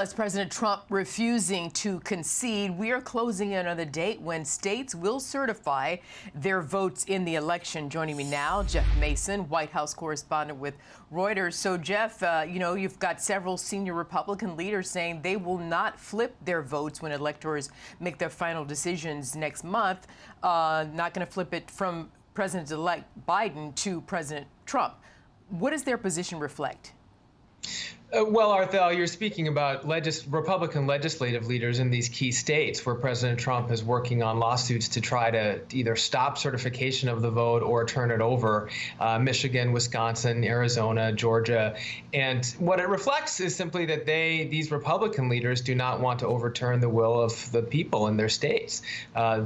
As President Trump refusing to concede, we are closing in on the date when states will certify their votes in the election. Joining me now, Jeff Mason, White House correspondent with Reuters. So, Jeff, you've got several senior Republican leaders saying they will not flip their votes when electors make their final decisions next month. Not going to flip it from President-elect Biden to President Trump. What does their position reflect? Well, Arthel, you're speaking about Republican legislative leaders in these key states where President Trump is working on lawsuits to try to either stop certification of the vote or turn it over. Michigan, Wisconsin, Arizona, Georgia. And what it reflects is simply that these Republican leaders do not want to overturn the will of the people in their states.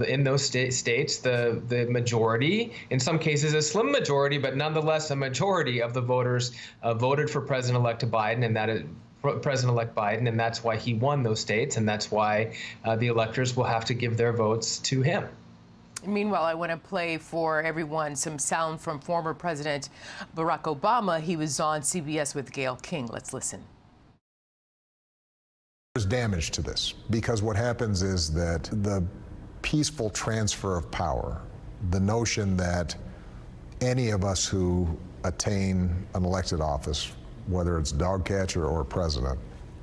In those states, the majority, in some cases a slim majority, but nonetheless a majority of the voters voted for President-elect Biden, and that is President-elect Biden, and that's why he won those states, and that's why the electors will have to give their votes to him. Meanwhile, I want to play for everyone some sound from former President Barack Obama. He was on CBS with Gayle King. Let's listen. There's damage to this because what happens is that the peaceful transfer of power, the notion that any of us who attain an elected office, whether it's dog catcher or president,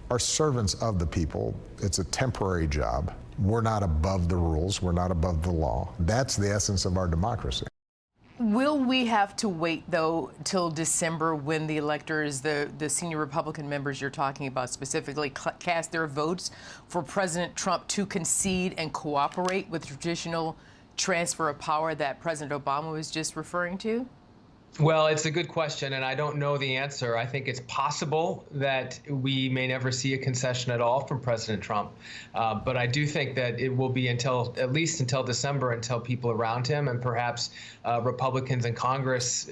are servants of the people. It's a temporary job. We're not above the rules. We're not above the law. That's the essence of our democracy. Will we have to wait, though, till December when the electors, the senior Republican members you're talking about specifically, cast their votes for President Trump to concede and cooperate with the traditional transfer of power that President Obama was just referring to? Well, it's a good question, and I don't know the answer. I think it's possible that we may never see a concession at all from President Trump. But I do think that it will be at least until December, until people around him and perhaps Republicans in Congress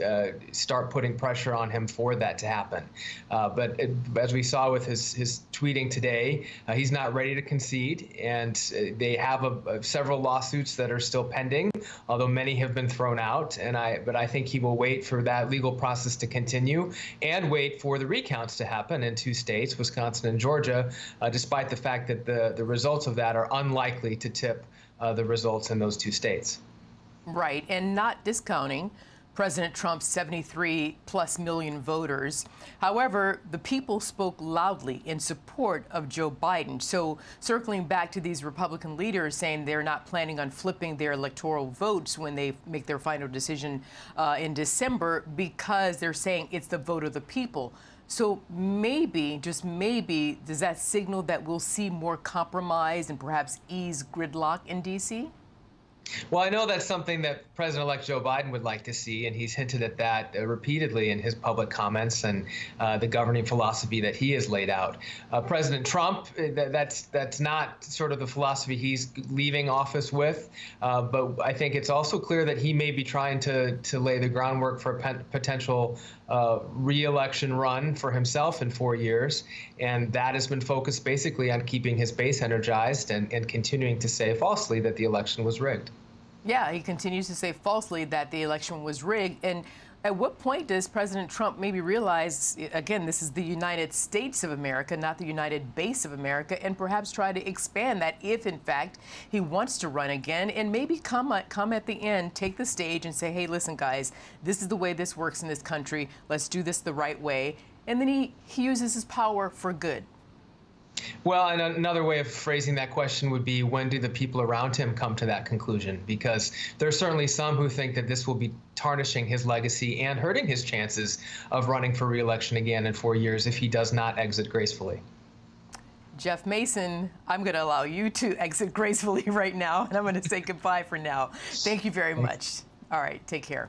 start putting pressure on him for that to happen. But as we saw with his tweeting today, he's not ready to concede, and they have several lawsuits that are still pending, although many have been thrown out. But I think he will wait for that legal process to continue and wait for the recounts to happen in two states, Wisconsin and Georgia, despite the fact that the results of that are unlikely to tip the results in those two states. Right, and not discounting President Trump's 73+ million voters. However, the people spoke loudly in support of Joe Biden. So circling back to these Republican leaders saying they're not planning on flipping their electoral votes when they make their final decision in December because they're saying it's the vote of the people. So maybe, just maybe, does that signal that we'll see more compromise and perhaps ease gridlock in D.C.? Well, I know that's something that President-elect Joe Biden would like to see, and he's hinted at that repeatedly in his public comments and the governing philosophy that he has laid out. President Trump, that's not sort of the philosophy he's leaving office with, but I think it's also clear that he may be trying to lay the groundwork for a potential re-election run for himself in 4 years, and that has been focused basically on keeping his base energized and continuing to say falsely that the election was rigged. Yeah, he continues to say falsely that the election was rigged. And at what point does President Trump maybe realize, again, this is the United States of America, not the United Base of America, and perhaps try to expand that if, in fact, he wants to run again, and maybe come at the end, take the stage and say, hey, listen, guys, this is the way this works in this country. Let's do this the right way. And then he uses his power for good. Well, and another way of phrasing that question would be, when do the people around him come to that conclusion? Because there are certainly some who think that this will be tarnishing his legacy and hurting his chances of running for re-election again in 4 years if he does not exit gracefully. Jeff Mason, I'm going to allow you to exit gracefully right now, and I'm going to say goodbye for now. Thank you very much. All right, take care.